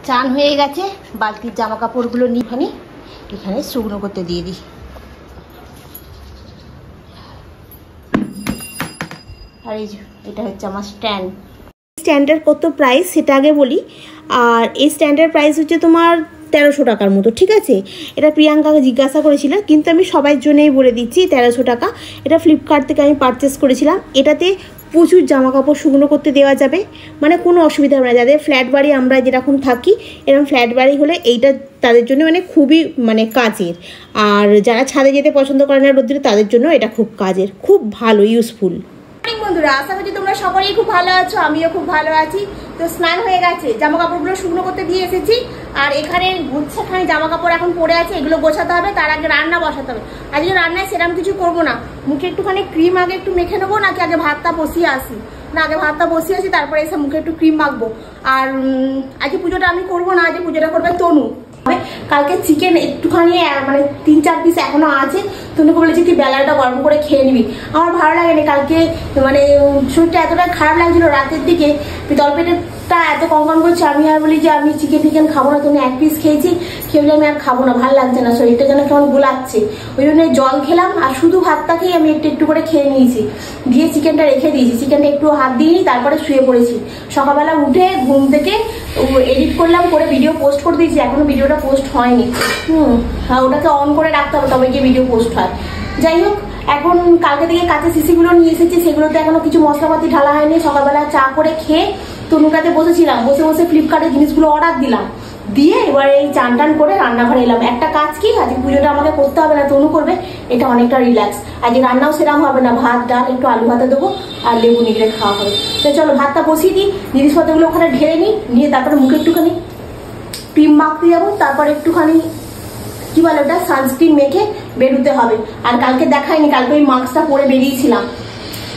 চান হয়ে গেছে, বালতির জামা কাপড়গুলো নিয়ে এখানে শুকনো করতে দিয়ে দিই। আর এই যে এটা হচ্ছে আমার স্ট্যান্ডের কত প্রাইস সেটা আগে বলি। আর এই স্ট্যান্ডের প্রাইস হচ্ছে তোমার 1300 টাকার মতো, ঠিক আছে। এটা প্রিয়াঙ্কাকে জিজ্ঞাসা করেছিল, কিন্তু আমি সবার জন্যই বলে দিচ্ছি 1300 টাকা। এটা ফ্লিপকার্ট থেকে আমি পারচেস করেছিলাম। এটাতে প্রচুর জামা কাপড় শুকনো করতে দেওয়া যাবে, মানে কোনো অসুবিধা হবে না। যাদের ফ্ল্যাট বাড়ি আমরা যেরকম থাকি, এরকম ফ্ল্যাট বাড়ি হলে এইটা তাদের জন্য মানে খুবই মানে কাজের। আর যারা ছাদে যেতে পছন্দ করে না রোদ্দুরে, তাদের জন্য এটা খুব কাজের, খুব ভালো ইউজফুল। বন্ধুরা, আশা করছি তোমরা সকলেই খুব ভালো আছো, আমিও খুব ভালো আছি। তো স্নান হয়ে গেছে, জামা কাপড়গুলো শুকনো করতে দিয়ে এসেছি। আর এখানে গুচ্ছাখানি জামা কাপড় এখন পড়ে আছে, এগুলো গোছাতে হবে। তার আগে রান্না বসাতে হবে। আজকে রান্নায় সেরকম কিছু করবো না, মুখে একটুখানি ক্রিম আগে একটু মেখে নেবো, নাকি আগে ভাতটা বসিয়ে আসি? না, আগে ভাতটা বসিয়ে আসি, তারপরে এসে মুখে একটু ক্রিম মাখবো। আর আজকে পুজোটা আমি করবো না, আজকে পুজোটা করবে তনু। কালকে চিকেন একটুখানি মানে 3-4 পিস এখনো আছে। তনুকে বলেছি তুই বেলাটা গরম করে খেয়ে নিবি। আমার ভালো লাগেনি কালকে, মানে শরীরটা এতটা খারাপ লাগছিল রাতের দিকে, তলপেটেরটা এত কনকন করছে। আমি আর বলি যে আমি চিকেন খাবো না। তুমি 1 পিস খেয়েছি, খেয়ে বলে আমি আর খাবো না, ভালো লাগছে না, শরীরটা যেন কেমন গোলাচ্ছে। ওই জন্য জল খেলাম আর শুধু ভাতটা খেয়ে আমি একটু করে খেয়ে নিয়েছি। দিয়ে চিকেনটা রেখে দিয়েছি, চিকেনটা একটু হাত দিইনি, তারপরে শুয়ে পড়েছি। সকালবেলা উঠে ঘুম থেকে এডিট করলাম, করে ভিডিও পোস্ট করে দিয়েছি। এখনো ভিডিওটা পোস্ট হয়নি। ওটাকে অন করে রাখতে হবে, তবে গিয়ে ভিডিও পোস্ট হয়। যাই হোক, এখন কালকে থেকে কাঁচা শিশিগুলো নিয়ে এসেছি, সেগুলোতে এখনো কিছু মশলাপাতি ঢালা হয়নি। সকালবেলা চা করে খেয়ে তনুকাতে বসেছিলাম, বসে বসে ফ্লিপকার্টের জিনিসগুলো অর্ডার দিলাম। দিয়ে এবার এই চান টান করে রান্নাঘরে এলাম। একটা কাজ কি, আজকে পুজোটা আমাকে করতে হবে না, তনু করবে, এটা অনেকটা রিল্যাক্স। আজকে রান্নাও সেরকম হবে না, ভাত ডাল একটু আলু ভাতে দেবো আর লেবু নিগড়ে খাওয়া হবে। তো চলো ভাতটা বসিয়ে দিই, জিনিসপত্রগুলো ওখানে ঢেলে নিই, নিয়ে তারপরে মুখে একটুখানি ক্রিম মাখতে যাবো, তারপরে একটুখানি কি বলে ওটা সানস্ক্রিন মেখে বেরোতে হবে। আর কালকে দেখাইনি, কালকে ওই মাস্কটা পরে বেরিয়েছিলাম।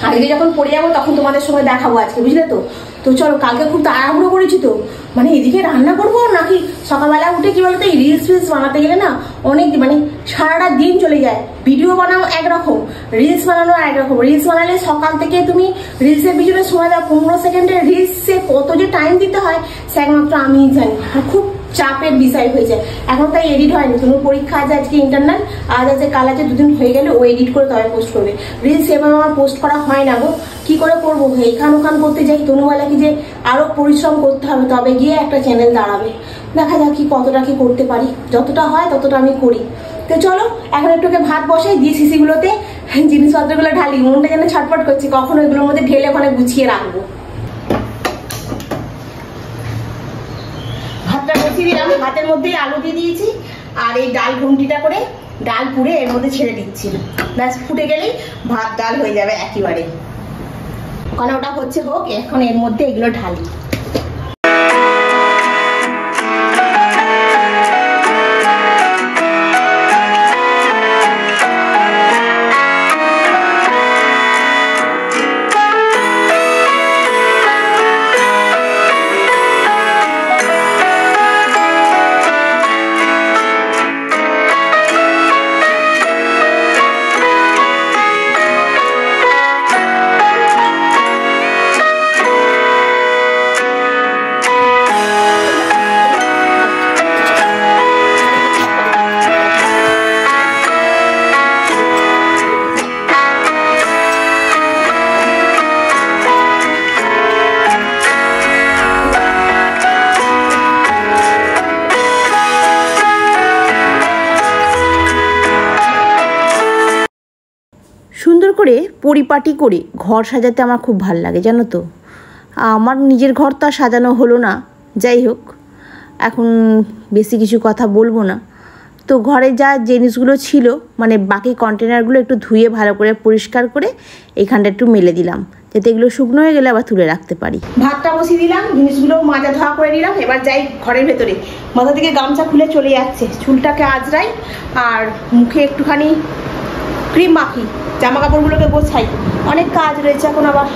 আজকে যখন পরে যাবো তখন তোমাদের সঙ্গে দেখাবো আজকে, বুঝলে তো। তো চলো, কালকে খুব তাড়াহুড়ো করেছি তো, মানে এদিকে রান্না করবো নাকি সকালবেলা উঠে কি বলতো, এই রিলস বানাতে গেলে না অনেক মানে সারাটা দিন চলে যায়। ভিডিও বানানো একরকম, রিলস বানানো একরকম। রিলস বানালে সকাল থেকে তুমি রিলসের পিছনে সময় দাও, 15 সেকেন্ডের রিলসে কত যে টাইম দিতে হয় সে একমাত্র আমিই জানি। আর খুব চাপের বিষয় হয়ে যায়। এখন তাই এডিট হয়নি। কোনো পরীক্ষা আছে আজকে, ইন্টারনাল আজ আছে, কাল আছে, 2 দিন হয়ে গেলে ও এডিট করে তবে পোস্ট করবে। রিলস এভাবে আমার পোস্ট করা হয় না গো, কি করে করবো? এইখান ওখান করতে যাই। তনু বলে কি যে আরো পরিশ্রম করতে হবে, তবে গিয়ে একটা চ্যানেল দাঁড়াবে। দেখা যাক কি কতটা কি করতে পারি, যতটা হয় ততটা আমি করি। তো চলো এখন একটুকে ভাত বসাই, দিয়ে শিশিগুলোতে জিনিসপত্রগুলো ঢালি। মনটা যেন ছটফট করছে, কখন ওইগুলোর মধ্যে ঢেলে ওখানে গুছিয়ে রাখবো। ভাতটা বসিয়ে দিলাম, ভাতের মধ্যে আলু দিয়ে দিয়েছি। আর এই ডাল ঘুমটিটা করে ডাল পুড়ে এর মধ্যে ছেড়ে দিচ্ছি, ব্যাস ফুটে গেলেই ভাত ডাল হয়ে যাবে একেবারে। ওখানে ওটা হচ্ছে হোক, এখন এর মধ্যে এগুলো ঢালি। সুন্দর করে পরিপাটি করে ঘর সাজাতে আমার খুব ভালো লাগে, জানো তো। আমার নিজের ঘর তো আর সাজানো হলো না, যাই হোক এখন বেশি কিছু কথা বলবো না। তো ঘরে যা জিনিসগুলো ছিল, মানে বাকি কন্টেনারগুলো একটু ধুয়ে ভালো করে পরিষ্কার করে এখানটা একটু মেলে দিলাম, যাতে এগুলো শুকনো হয়ে গেলে আবার তুলে রাখতে পারি। ভাতটা বসিয়ে দিলাম, জিনিসগুলো মাজা ধোয়া করে নিলাম। এবার যাই ঘরের ভেতরে। মাথা থেকে গামছা খুলে চলে যাচ্ছে, চুলটাকে আঁচড়াই আর মুখে একটুখানি ক্রিম মাখি, জামা কাপড়গুলোকে গোছাই, অনেক কাজ রয়েছে এখন। আবার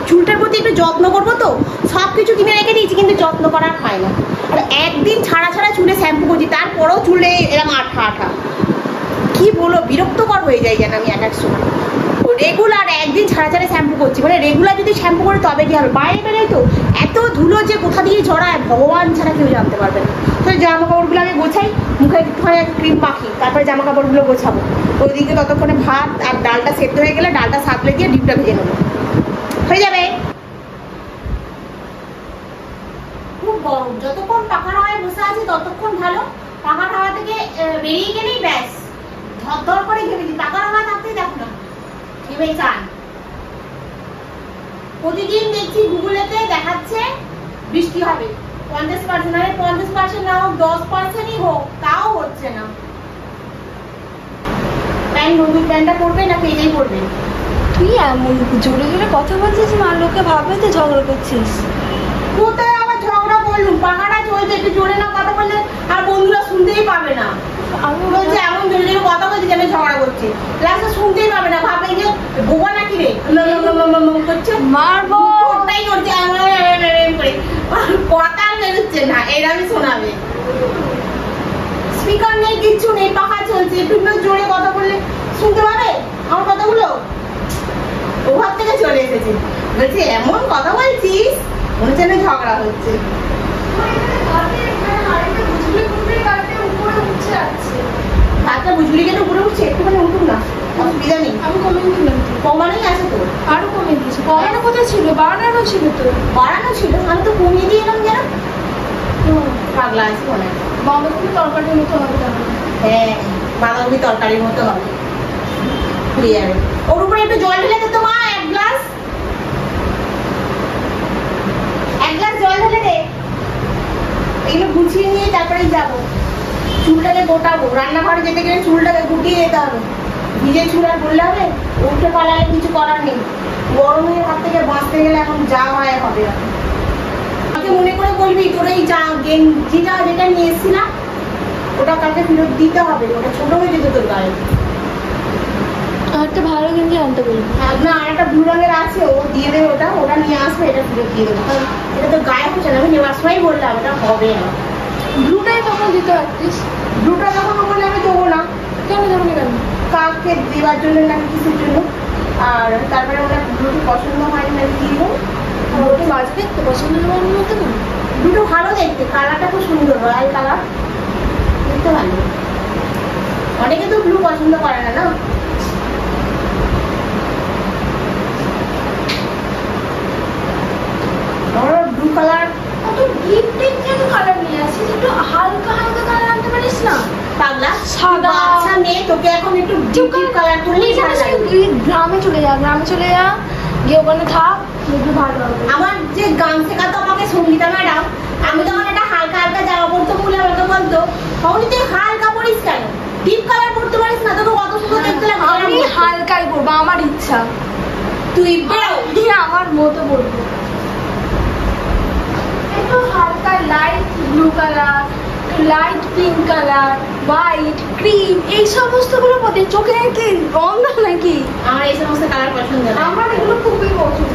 চুলটার প্রতি একটু যত্ন করবো, তো সব কিছু কিনে রেখে দিয়েছি, কিন্তু যত্ন করা হয় না। আর একদিন ছাড়া ছাড়া চুলে শ্যাম্পু করছি, তারপরেও চুলে এরকম আঠা আঠা। কি বলো, বিরক্তকর হয়ে যায় যেন আমি এক এক সময়। রেগুলার একদিন ছাড়া ছাড়া শ্যাম্পু করছি, মানে রেগুলার যদি শ্যাম্পু করে তবে কি হবে, বাইরে বেরোয় তো এত ধুলো যে কোথা দিয়ে ঝরায় ভগবান ছাড়া কেউ জানতে পারবে না। তো জামা কাপড়গুলো আমি গোছাই, মুখে একটুখানি ক্রিম মাখি, তারপরে জামা কাপড়গুলো গোছাবো। ওইদিকে ততক্ষণে ভাত আর ডালটা সেদ্ধ হয়ে গেলে ডালটা সাতলে দিয়ে ডিমটা ভেজে নেবো, হয়ে যাবে। খুব গরম, যতক্ষণ পাখার হাওয়ায় বসে আছে ততক্ষণ ভালো। পাখার হাওয়া থেকে বেরিয়ে গেলেই ব্যাস ধর করে ঘেমেছি। পাখার হাওয়া থাকতেই দেখো না ঘেমে চান। প্রতিদিন দেখছি গুগলেতে দেখাচ্ছে বৃষ্টি হবে 50%, আরে 50% না হোক 10%ই হোক, তাও হচ্ছে না। প্যান্ট নতুন প্যান্টটা পরবে নাকি এটাই পরবে? তুই এমন জোরে জোরে কথা বলছিস, মা লোকে ভাববে তো ঝগড়া করছিস। কোথায় আবার ঝগড়া করলুম, পাখাটা চলছে, একটু জোরে না কথা বললে আর বন্ধুরা শুনতেই পাবে না। আমি বলছি এমন জোরে জোরে কথা বলছি যেন ঝগড়া করছি, লাস্টে শুনতেই পাবে না, ভাবে যে বোবা নাকি রে করছে, মারবো ওটাই করছে করে, কথা বেরোচ্ছে না, এরকমই শোনাবে। স্পিকার নেই, কিচ্ছু নেই, পাখা চলছে, একটু জোরে কথা বললে শুনতে পাবে আমার কথাগুলো। ওভার থেকে চলে এসেছে, বলছে এমন কথা বলছিস মনে হচ্ছে না ঝগড়া হচ্ছে। হাতটা বুঝলি কেন উপরে উঠছে, একটুখানি উঠুক না, অসুবিধা নেই। আমি কমে দিলাম, কমানোই আছে তো, আরো কমে দিয়েছি। কমানো কোথায় ছিল, বাড়ানো ছিল তো। বাড়ানো ছিল, আমি তো কমিয়ে দিয়ে এলাম যেন। পাগলা আছে মনে হয়, বাঁধাকপি তরকারির মতো হবে তাহলে। হ্যাঁ বাঁধাকপি তরকারির মতো হবে, ফুরিয়ে যাবে। ওর উপরে একটু জল ঢেলে দে তো মা, এক গ্লাস জল ঢেলে দে। এগুলো গুছিয়ে নিয়ে তারপরেই যাবো, চুলটাকে গোটাবো। রান্নাঘরে যেতে গেলে চুলটাকে গুটিয়ে যেতে হবে, নিজের চুল আর বললে হবে, উঠে পালালে কিছু করার নেই। গরমের হাত থেকে বাঁচতে গেলে এখন যা হয় হবে। আমাকে মনে করে বলবি তোর এই গেঞ্জিটা যেটা নিয়ে এসেছিলাম ওটা কালকে ফেরত দিতে হবে, ওটা ছোট হয়ে যেত তোর গায়ে। একটা ভালো গেঞ্জি আনতে বলবি। না আর একটা ব্লু রঙের আছে, ও দিয়ে দেবে, ওটা নিয়ে আসবে, এটা ফেরত দিয়ে দেবো, কারণ এটা তো গায়ে হচ্ছে না। আমি নেওয়ার সময় বললাম এটা হবে না। ব্লুটাই তখন দিতে পারতিস। ব্লুটা যখন বললে আমি দেবো না। কেন যাবো না, কেন? কাকে দেওয়ার জন্য নাকি কিছুর জন্য, আর তারপরে ওনার ব্লুটি পছন্দ হয়নি নাকি দিয়ে দেবো। ওটা বাজে দেখতে, পছন্দ হওয়ার মতো না। ব্লুটা ভালো দেখতে, কালারটা খুব সুন্দর, রয়্যাল কালার দেখতে ভালো। অনেকে তো ব্লু পছন্দ করে না, না? ব্লু কালার ডিপ কেন কালার নিয়ে আসিস? একটু হালকা হালকা কালার আনতে পারিস না? পাগলা সাদা আচ্ছা মেয়ে, তোকে এখন একটু ডিপ কালার তুলে গ্রামে চলে যা, গিয়ে ওখানে থাক, দেখবি ভালো হবে। আমার যে গান শেখাতো আমাকে সঙ্গীতা ম্যাডাম, আমি তখন একটা হালকা হালকা জামা পরতে বলে আমাকে বলতো, তাহলে তুই হালকা পরিস কেন, ডিপ কালার পরতে পারিস না? তোকে কত সুন্দর দেখতে লাগে। আমি হালকাই পরবো, আমার ইচ্ছা। তুই আমার মতো পরবো, একটু হালকা light blue colour, light pink colour, white, cream, এই সমস্ত গুলো পরে চোখে কি রং না নাকি? আমার এই সমস্ত কালার পছন্দ না, আমার এগুলো খুবই পছন্দ।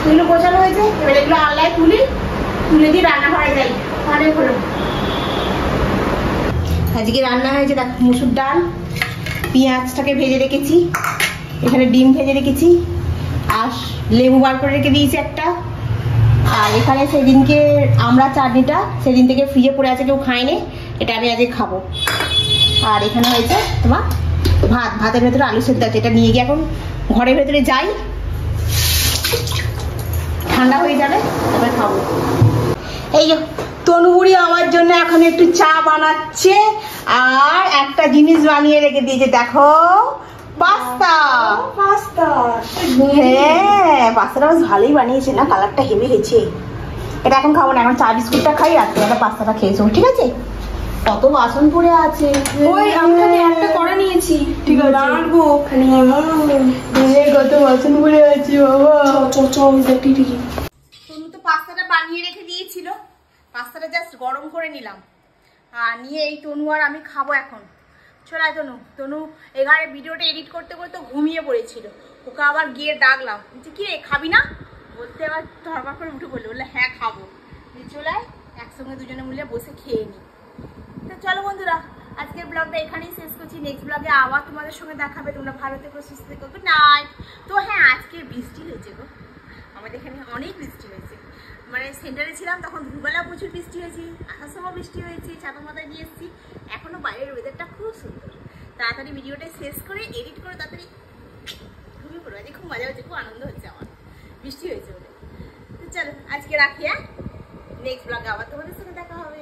এগুলো গোছানো হয়েছে, এবার এগুলো আল্লায় তুলে দিয়ে রান্নাঘরে যাই। অনেক হলো, আজকে রান্না হয়েছে দেখ, মুসুর ডাল, পেঁয়াজটাকে ভেজে রেখেছি, এখানে ডিম ভেজে রেখেছি, আর লেবু বার করে রেখে দিয়েছি একটা, আর এখানে সেদিনকে আমরা চাটনিটা সেদিন থেকে ফ্রিজে পড়ে আছে, কেউ খায়নি, এটা আমি আজকে খাবো। আর এখানে হয়েছে তোমার ভাতের ভেতরে আলু সেদ্ধ আছে, এটা নিয়ে গিয়ে এখন ঘরের ভেতরে যাই, ঠান্ডা হয়ে যাবে তারপরে খাবো। এই যে তনুবুড়ি আমার জন্য এখন একটু চা বানাচ্ছে, আর একটা জিনিস বানিয়ে রেখে দিয়েছে দেখো, পাস্তা। হ্যাঁ পাস্তাটা বেশ ভালোই বানিয়েছে না, কালারটা হেভি হয়েছে। এটা এখন খাবো না, এখন চা বিস্কুটটা খাই, রাত্রে পাস্তাটা খেয়েছো, ঠিক আছে? কত বাসন পড়ে আছে, ওই আমি একটা কড়া নিয়েছি, ঠিক আছে রাখবো, কত বাসন পড়ে আছে বাবা। তনু তো পাস্তাটা বানিয়ে রেখে দিয়েছিল, পাস্তাটা জাস্ট গরম করে নিলাম, আর নিয়ে এই তনু আর আমি খাবো এখন। চলাই তনু এখানে ভিডিওটা এডিট করতে করতে ঘুমিয়ে পড়েছিল, ওকে আবার গিয়ে ডাকলাম, কি রে খাবি না? বলতে আবার ধরবার করে উঠে বললে হ্যাঁ খাবো। চলাই একসঙ্গে দুজনে মিলে বসে খেয়ে নিই। তো চলো বন্ধুরা, আজকের ব্লগটা এখানেই শেষ করছি। নেক্সট ব্লগে আবার তোমাদের সঙ্গে দেখাবে। তোমরা ভালো থেকো, সুস্থ থেকো। Good night. তো হ্যাঁ, আজকে বৃষ্টি হয়েছে গো, আমাদের এখানে অনেক বৃষ্টি হয়েছে। মানে সেন্টারে ছিলাম তখন দুপুরবেলা প্রচুর বৃষ্টি হয়েছে, আসার সময় বৃষ্টি হয়েছে, ছাতা মাথায় নিয়ে এসেছি। এখনো বাইরের ওয়েদারটা খুব সুন্দর। তাড়াতাড়ি ভিডিওটা শেষ করে এডিট করে তাড়াতাড়ি ঘুমিয়ে পড়বো। আজকে খুব মজা হচ্ছে, খুব আনন্দ হচ্ছে আমার, বৃষ্টি হয়েছে বলে। তো চলো আজকে রাখি, হ্যাঁ, নেক্সট ব্লগে আবার তোমাদের সাথে দেখা হবে।